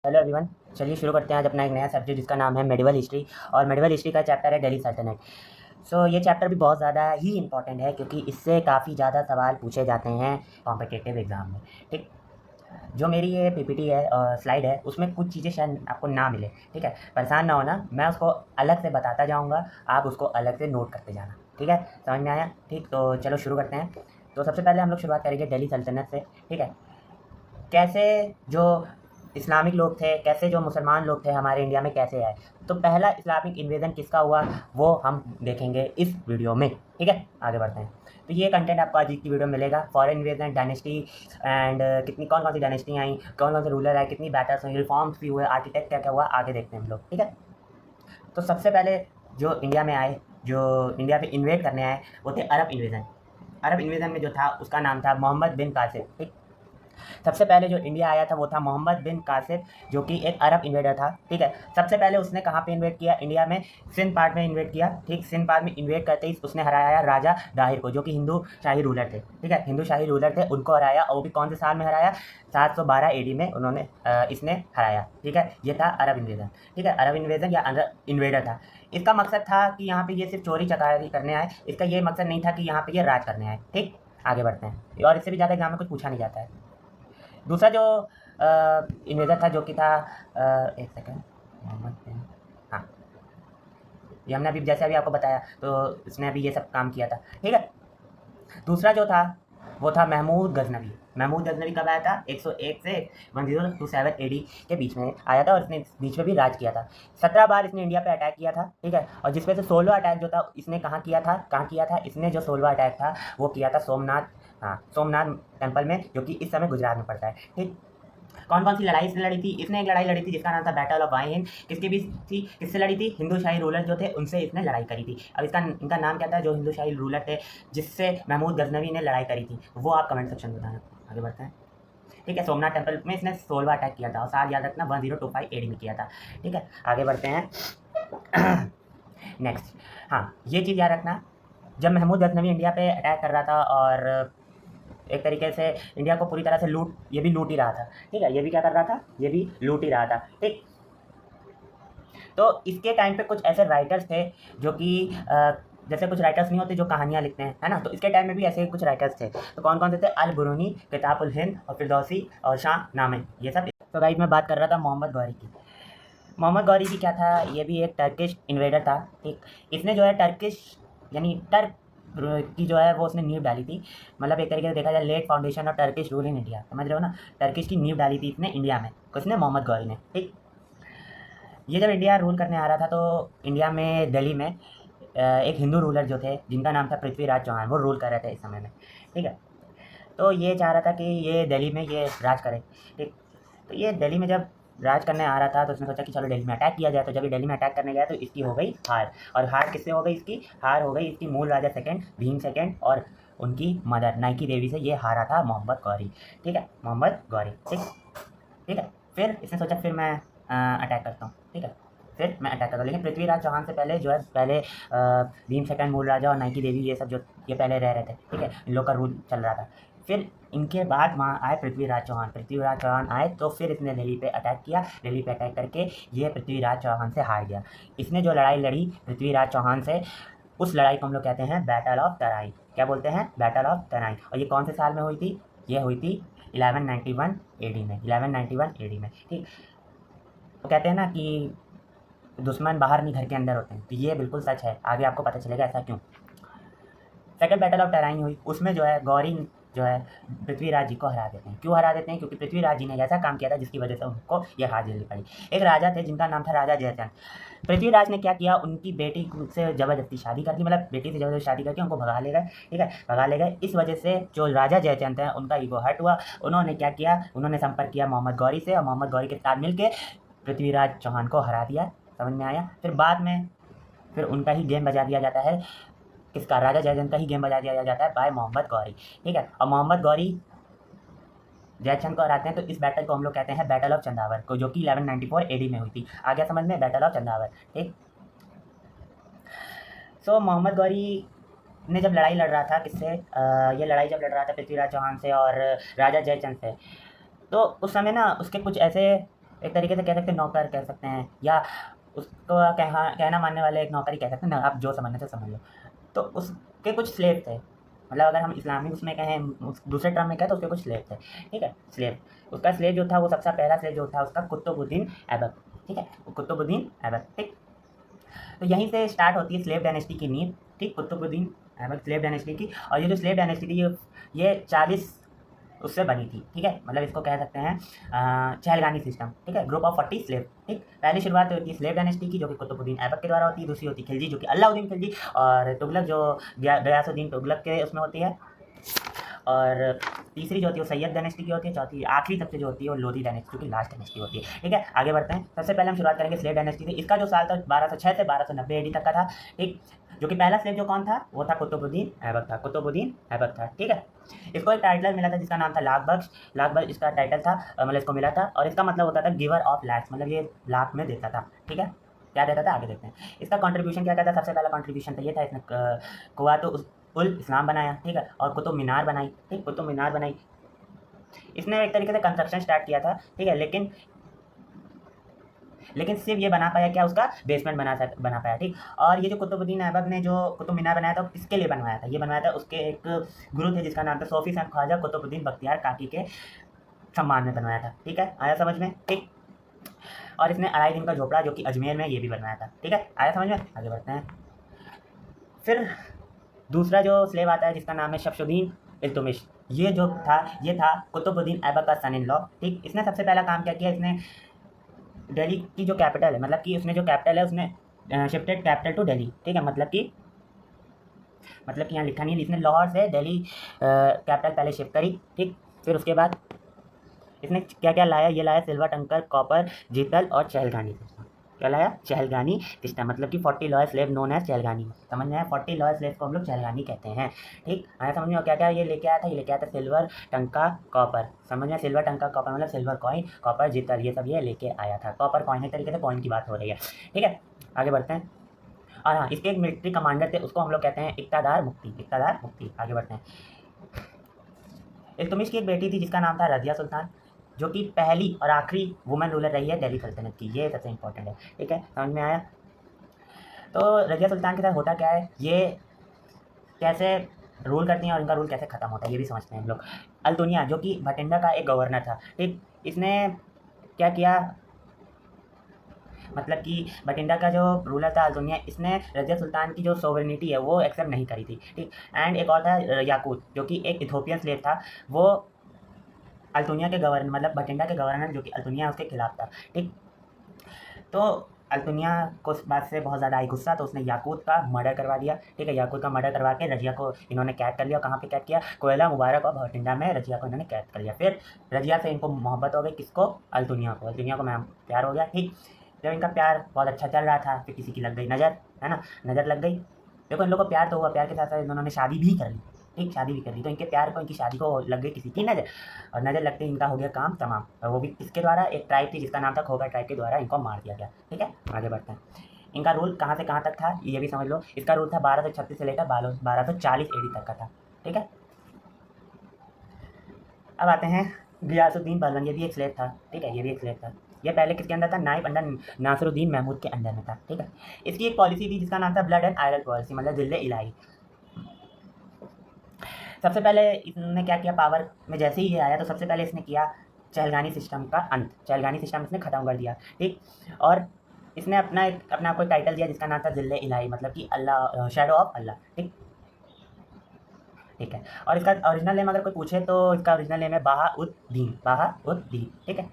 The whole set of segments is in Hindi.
Hello everyone. चलिए शुरू करते हैं आज अपना एक नया सब्जेक्ट जिसका नाम है मेडिवल हिस्ट्री। और मेडिवल हिस्ट्री का चैप्टर है दिल्ली सल्तनत। ये चैप्टर भी बहुत ज़्यादा ही इंपॉर्टेंट है क्योंकि इससे काफ़ी ज़्यादा सवाल पूछे जाते हैं कॉम्पिटिटिव एग्ज़ाम में। ठीक, जो मेरी ये पीपीटी है और स्लाइड है उसमें कुछ चीज़ें शायद आपको ना मिले। ठीक है, परेशान ना होना, मैं उसको अलग से बताता जाऊँगा, आप उसको अलग से नोट करते जाना। ठीक है, समझ में आया? ठीक, तो चलो शुरू करते हैं। तो सबसे पहले हम लोग शुरुआत करेंगे दिल्ली सल्तनत से। ठीक है, कैसे जो इस्लामिक लोग थे, कैसे जो मुसलमान लोग थे हमारे इंडिया में कैसे आए। तो पहला इस्लामिक इन्वेजन किसका हुआ वो हम देखेंगे इस वीडियो में। ठीक है, आगे बढ़ते हैं। तो ये कंटेंट आपको आज की वीडियो में मिलेगा। फॉरेन इन्वेजन, डायनेस्टी एंड कितनी कौन कौन सी डायनेस्टी आई, कौन कौन से रूलर आए, कितनी बैटल्स हुई, रिफॉर्म्स भी हुए, आर्किटेक्ट क्या क्या हुआ, आगे देखते हैं हम लोग। ठीक है, तो सबसे पहले जो इंडिया में आए, जो इंडिया पे इन्वेट करने आए, वो थे अरब इन्वेजन। अरब इन्वेजन में जो था उसका नाम था मोहम्मद बिन कासिम। ठीक, सबसे पहले जो इंडिया आया था वो था मोहम्मद बिन कासिम, जो कि एक अरब इन्वेडर था। ठीक है, सबसे पहले उसने कहाँ पे इन्वेट किया? इंडिया में सिंध पार्ट में इन्वेट किया। ठीक, सिंध पार्ट में इन्वेट करते ही उसने हराया राजा दाहिर को, जो कि हिंदू शाही रूलर थे। ठीक है, हिंदू शाही रूलर थे, उनको हराया। और वो भी कौन से साल में हराया? 712 एडी में उन्होंने इसने हराया। ठीक है, ये था अरब इन्वेजन। ठीक है, अरब इन्वेजन या अरब इन्वेडर था। इसका मकसद था कि यहाँ पे ये सिर्फ चोरी चकारी करने आए, इसका ये मकसद नहीं था कि यहाँ पे ये राज करने आए। ठीक, आगे बढ़ते हैं, और इससे भी ज़्यादा एग्जाम में कुछ पूछा नहीं जाता है। दूसरा जो इन्वेडर था, जो कि था एक सेकंड, मोहम्मद बिन, हाँ, ये हमने अभी जैसे अभी आपको बताया, तो इसने अभी ये सब काम किया था। ठीक है, दूसरा जो था वो था महमूद गजनवी। महमूद गजनवी कब आया था? 101 से 1027 एडी के बीच में आया था, और इसने इस बीच में भी राज किया था। 17 बार इसने इंडिया पे अटैक किया था। ठीक है, और जिसमें से 16वां अटैक जो था इसने कहाँ किया था? इसने जो 16वां अटैक था वो किया था सोमनाथ, हाँ, सोमनाथ टेम्पल में, जो कि इस समय गुजरात में पड़ता है। ठीक, कौन कौन सी लड़ाई इसने लड़ी थी? इसने एक लड़ाई लड़ी थी जिसका नाम था बैटल ऑफ वाइन। किसके बीच थी? किससे लड़ी थी? हिंदू शाही रूलर जो थे उनसे इसने लड़ाई करी थी। अब इसका इनका नाम क्या था जो हिंदू शाही रूलर थे जिससे महमूद गजनवी ने लड़ाई करी थी? वो आप कमेंट सेक्शन में बताना। आगे बढ़ते हैं। ठीक है, सोमनाथ टेम्पल में इसने 16वां अटैक किया था, और साल याद रखना 1025 एडी में किया था। ठीक है, आगे बढ़ते हैं। नेक्स्ट, हाँ, ये चीज़ याद रखना, जब महमूद गजनवी इंडिया पे अटैक कर रहा था और एक तरीके से इंडिया को पूरी तरह से ये भी लूट ही रहा था। ठीक है, ये भी क्या कर रहा था? ये भी लूट ही रहा था। ठीक, तो इसके टाइम पे कुछ ऐसे राइटर्स थे जो कि जैसे कुछ राइटर्स नहीं होते जो कहानियाँ लिखते हैं, है ना, तो इसके टाइम में भी ऐसे कुछ राइटर्स थे। तो कौन कौन से थे? अल बुरूनी, किताबुल हिंद और फिरदौसी और शाह नामे, ये सब। तो गाइस मैं बात कर रहा था मोहम्मद गौरी की। मोहम्मद गौरी भी क्या था? ये भी एक टर्किश इन्वेडर था। ठीक, इसने जो है टर्किश यानी टर्क की जो है वो उसने नींव डाली थी। मतलब एक तरीके से देखा जाए let foundation of Turkish rule in India, समझ रहे हो ना? टर्किश की नींव डाली थी इसने इंडिया में, किसने? मोहम्मद गौरी ने। ठीक, ये जब इंडिया रूल करने आ रहा था तो इंडिया में दिल्ली में एक हिंदू रूलर जो थे जिनका नाम था पृथ्वीराज चौहान, वो रूल कर रहे थे इस समय में। ठीक है, तो ये चाह रहा था कि ये दिल्ली में ये राज करे। ठीक, तो ये दिल्ली में जब राज करने आ रहा था तो उसने सोचा कि चलो दिल्ली में अटैक किया जाए। तो जब ये दिल्ली में अटैक करने गया तो इसकी हो गई हार। और हार किससे हो गई? इसकी हार हो गई इसकी मूल राजा सेकंड भीम सेकंड और उनकी मदर नाइकी देवी से। ये हारा था मोहम्मद गौरी। ठीक है, मोहम्मद गौरी। ठीक, ठीक है, फिर इसने सोचा फिर मैं अटैक करता हूँ। ठीक है, फिर मैं अटैक करता हूँ, लेकिन पृथ्वीराज चौहान से पहले जो है पहले भीम सेकंड मूल राजा और नाइकी देवी ये सब जो ये पहले रह रहे थे। ठीक है, इन लोग का रूल चल रहा था। फिर इनके बाद वहाँ आए पृथ्वीराज चौहान। पृथ्वीराज चौहान आए तो फिर इसने दिल्ली पे अटैक किया। दिल्ली पे अटैक करके ये पृथ्वीराज चौहान से हार गया। इसने जो लड़ाई लड़ी पृथ्वीराज चौहान से, उस लड़ाई को हम लोग कहते हैं बैटल ऑफ तराइन। क्या बोलते हैं? Battle of Tarain. और ये कौन से साल में हुई थी? ये हुई थी 1191 एडी में। 1191 एडी में। ठीक, तो कहते हैं ना कि दुश्मन बाहर नहीं घर के अंदर होते हैं, तो ये बिल्कुल सच है। आगे आपको पता चलेगा ऐसा क्यों। सेकंड बैटल ऑफ टेराइन हुई, उसमें जो है गौरी जो है पृथ्वीराज जी को हरा देते हैं। क्यों हरा देते हैं? क्योंकि पृथ्वीराज जी ने ऐसा काम किया था जिसकी वजह से उनको ये हार झेलनी पड़ी। एक राजा थे जिनका नाम था राजा जयचंद। पृथ्वीराज ने क्या किया? उनकी बेटी से ज़बरदस्ती शादी कर दी, मतलब बेटी से ज़बरदस्ती शादी करके उनको भगा ले गए। ठीक है, भगा ले गए। इस वजह से जो राजा जयचंद हैं उनका ईगो हर्ट हुआ। उन्होंने क्या किया? उन्होंने संपर्क किया मोहम्मद गौरी से, और मोहम्मद गौरी के साथ मिलकर पृथ्वीराज चौहान को हरा दिया। समझ में आया? फिर बाद में फिर उनका ही गेम बजा दिया जाता है। किसका? राजा जयचंद का ही गेम बजा दिया जाता है बाय मोहम्मद गौरी। ठीक है, और मोहम्मद गौरी जयचंद को हराते हैं, तो इस बैटल को हम लोग कहते हैं बैटल ऑफ चंदावर को, जो कि 1194 एडी में हुई थी। आ गया समझ में? Battle of Chandawar. ठीक, मोहम्मद गौरी ने जब लड़ाई लड़ रहा था किससे? ये लड़ाई जब लड़ रहा था पृथ्वीराज चौहान से और राजा जयचंद से, तो उस समय ना उसके कुछ ऐसे एक तरीके से कह सकते हैं नौकर कह सकते हैं, या उसको कहना मानने वाले एक नौकर ही कह सकते हैं ना, आप जो समझना चाहे समझ लो। तो उसके कुछ स्लेव थे, मतलब अगर हम इस्लामिक उसमें कहें, दूसरे टर्म में कहें तो उसके कुछ स्लेव थे, ठीक है। स्लेव, उसका स्लेव जो था वो सबसे पहला स्लेव जो था उसका कुतुबुद्दीन ऐबक, ठीक है, कुतुबुद्दीन ऐबक, ठीक। तो यहीं से स्टार्ट होती है स्लेव डायनेस्टी की नींव, ठीक, कुतुबुद्दीन ऐबक स्लेव डायनेस्टी की। और ये जो स्लेव डायनेस्टी थी ये 40 उससे बनी थी, ठीक है, मतलब इसको कह सकते हैं चहलगानी सिस्टम, ठीक है, ग्रुप ऑफ 40 स्लेव, ठीक। पहली शुरुआत होती है स्लेव डायनेस्टी की जो कि कुतुबुद्दीन ऐबक के द्वारा होती है, दूसरी होती है खिलजी जो कि अलाउद्दीन खिलजी, और तुगलक जो गयासुद्दीन तुगलक के उसमें होती है, और तीसरी जो होती है वो सैयद डायनेस्टी की होती है, चौथी आखिरी सबसे जो होती है वो लोधी डायनेस्टी जो कि लास्ट डायनेस्टी होती है, ठीक है। आगे बढ़ते हैं, सबसे पहले हम शुरुआत करेंगे स्लेव डायनेस्टी से। इसका जो साल था 1206 से 1290 एडी तक का था, ठीक। जो कि पहला स्लेव जो कौन था वो था कुतुबुद्दीन ऐबक था, कुतुबुद्दीन ऐबक था, ठीक है। इसको एक टाइटल मिला था जिसका नाम था लाख बख्श, लाख बख्श इसका टाइटल था, मतलब इसको मिला था, और इसका मतलब होता था गिवर ऑफ लैक्स, मतलब ये लाख में देता था, ठीक है। क्या देता था आगे देखते हैं। इसका कंट्रीब्यूशन क्या था, सबसे पहला कंट्रीब्यूशन तो ये था, इसने कुव्वात उल इस्लाम बनाया, ठीक है, और कुतुब मीनार बनाई, ठीक, कुतुब मीनार बनाई। इसने एक तरीके से कंस्ट्रक्शन स्टार्ट किया था, ठीक है, लेकिन सिर्फ ये बना पाया क्या, उसका बेसमेंट बना पाया, ठीक। और ये जो कुतुबुद्दीन ऐबक ने जो कुतुब मीनार बनाया था किसके लिए बनवाया था, ये बनवाया था उसके एक गुरु थे जिसका नाम था सोफी सन ख्वाजा कुतुबुद्दीन बख्तियार काकी के सम्मान में बनवाया था, ठीक है, आया समझ में, ठीक। और इसने अढ़ाई दिन का झोपड़ा जो कि अजमेर में ये भी बनवाया था, ठीक है, आया समझ में। आगे बढ़ते हैं। फिर दूसरा जो स्लेव आता है जिसका नाम है शमसुद्दीन इल्तुतमिश, ये जो था ये था कुतुबुद्दीन ऐबक का सन इन लॉ, ठीक। इसने सबसे पहला काम क्या किया, इसने दिल्ली की जो कैपिटल है, मतलब कि उसने जो कैपिटल है उसने शिफ्टेड कैपिटल टू दिल्ली, ठीक है, मतलब कि यहाँ लिखा नहीं है, इसने लाहौर से दिल्ली कैपिटल पहले शिफ्ट करी, ठीक। फिर उसके बाद इसने क्या क्या लाया, ये लाया सिल्वर टंकर कॉपर जीतल और चहलगानी सिस्टम। क्या लाया, चहलगानी सिस्टम, मतलब कि 40 लॉयर स्लेव नोन एज चहलगानी, समझ में आया, 40 लॉयर स्लेव को हम लोग चहलगानी कहते हैं, ठीक। आया समझ में। और क्या क्या ये लेके आया था, ये लेके आया था सिल्वर टंका कॉपर, समझ में, सिल्वर टंका कॉपर मतलब सिल्वर कॉइन, कॉपर जीतल, ये सब ये लेके आया था। कॉपर कॉइन एक तरीके से कॉइन की बात हो रही है, ठीक है। आगे बढ़ते हैं। और हाँ, इसके एक मिलिट्री कमांडर थे, उसको हम लोग कहते हैं इक़्तादार मुफ्ती, इक़्तादार मुफ्ती। आगे बढ़ते हैं। इल्तुतमिश की एक बेटी थी जिसका नाम था रज़िया सुल्तान, जो कि पहली और आखिरी वुमेन रूलर रही है दिल्ली सल्तनत की, ये सबसे इंपॉर्टेंट है, ठीक है, समझ में आया। तो रज़िया सुल्तान के साथ होता क्या है, ये कैसे रूल करती हैं और इनका रूल कैसे ख़त्म होता है ये भी समझते हैं हम लोग। अल-दुनिया जो कि भटिंडा का एक गवर्नर था, ठीक, इसने क्या किया, मतलब कि भटिंडा का जो रूलर था अल-दुनिया, इसने रज़िया सुल्तान की जो सोवरेनिटी है वो एक्सेप्ट नहीं करी थी, ठीक। एंड एक और था याकूत जो कि एक इथोपियन स्लेव था, वो अल्तुनिया के गवर्नर, मतलब भटिंडा के गवर्नर जो कि अल्तुनिया उसके खिलाफ था, ठीक। तो अल्तुनिया को इस बात से बहुत ज़्यादा आई गुस्सा, तो उसने याकूत का मर्डर करवा दिया, ठीक है, याकूत का मर्डर करवा के रजिया को इन्होंने कैद कर लिया। कहाँ पे कैद किया, कोयला मुबारक और भटिंडा में रजिया को इन्होंने कैद कर लिया। फिर रजिया से इनको मोहब्बत हो गई, किसको, अल्तुनिया को, अल्तुनिया को मैम प्यार हो गया, ठीक। जब इनका प्यार बहुत अच्छा चल रहा था फिर किसी की लग गई नज़र, है ना, नज़र लग गई। देखो इन लोगों को प्यार तो हुआ, प्यार के साथ साथ इन्होंने शादी भी कर ली, ठीक, शादी भी कर ली। तो इनके प्यार को, इनकी शादी को लग गई किसी की नज़र, और नज़र लगते ही इनका हो गया काम तमाम, और वो भी किसके द्वारा, एक ट्राइब थी जिसका नाम था खोखर ट्राइब के द्वारा इनको मार दिया गया, ठीक है। आगे बढ़ते हैं। इनका रूल कहाँ से कहाँ तक था ये भी समझ लो। इसका रूल था 1236 से लेकर 1240 एडी तक का था, ठीक है। अब आते हैं गियासुद्दीन बलबन, ये भी एक स्लेव था, ठीक है, ये भी एक स्लेव था। ये पहले किसके अंदर था, नाइब अंडर नासिरुद्दीन महमूद के अंडर में था, ठीक है। इसकी एक पॉलिसी थी जिसका नाम था ब्लड एंड आयरन पॉलिसी, मतलब दिल्ले इलाही। सबसे पहले इसने क्या किया, पावर में जैसे ही ये आया तो सबसे पहले इसने किया चहलगानी सिस्टम का अंत, चहलगानी सिस्टम इसने ख़त्म कर दिया, ठीक। और इसने अपना कोई टाइटल दिया जिसका नाम था दिल्ले इलाही, मतलब कि अल्लाह, शैडो ऑफ अल्लाह, ठीक, ठीक है। और इसका ओरिजिनल नेम अगर कोई पूछे तो इसका ओरिजिनल नेम है बहाउद्दीन, बहाउद्दीन, ठीक है।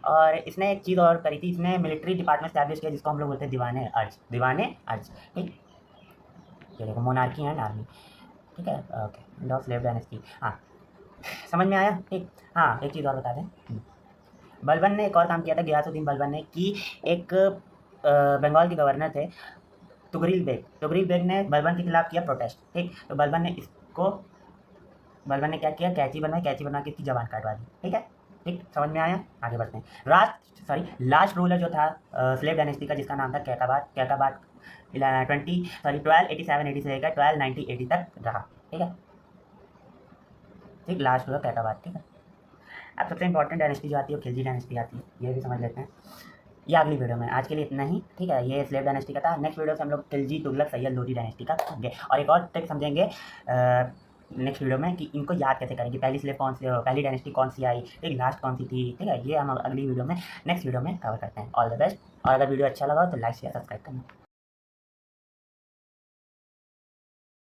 और इसने एक चीज़ और करी थी, इसने मिलिट्री डिपार्टमेंट स्टैब्लिश किया जिसको हम लोग बोलते हैं दीवाने अर्ज, दीवाने अर्ज, ठीक। ये देखो मोनार्की एंड आर्मी, ठीक है, okay, end of slave dynasty, हाँ, समझ में आया, ठीक। हाँ, एक चीज़ और बता दें, बलबन ने एक और काम किया था, गियासुद्दीन बलबन ने, कि एक बंगाल के गवर्नर थे तुगरिल बेग ने बलबन के खिलाफ किया प्रोटेस्ट, ठीक। तो बलबन ने क्या किया, कैंची बनवाई, कैंची बनवा के इसकी जबान काटवा दी, ठीक है, ठीक, समझ में आया। आगे बढ़ते हैं। लास्ट रूलर जो था स्लेव डायनेस्टी का जिसका नाम था कैकाबाद, कैकाबाद 1287 एडी से लेकर 1290 एडी तक रहा, ठीक है, ठीक, लास्ट रूलर कैकाबाद, ठीक है। अब सबसे इंपॉर्टेंट डायनेस्टी जो आती है वो खिलजी डायनेस्टी आती है, ये भी समझ लेते हैं। ये अगली वीडियो में, आज के लिए इतना ही, ठीक है। ये स्लेव डायनेस्टी का था। नेक्स्ट वीडियो से हम लोग खिलजी, तुगलक, सैयद, लोधी डायनेस्टी का समझेंगे, और एक और ट्रिक समझेंगे नेक्स्ट वीडियो में कि इनको याद कैसे करें, कि पहली स्लेव कौन सी, पहली डायनेस्टी कौन सी आई, ठीक, लास्ट कौन सी थी, ठीक है। ये हम अगली वीडियो में, नेक्स्ट वीडियो में कवर करते हैं। All the best. और अगर वीडियो अच्छा लगा हो तो लाइक शेयर सब्सक्राइब करना।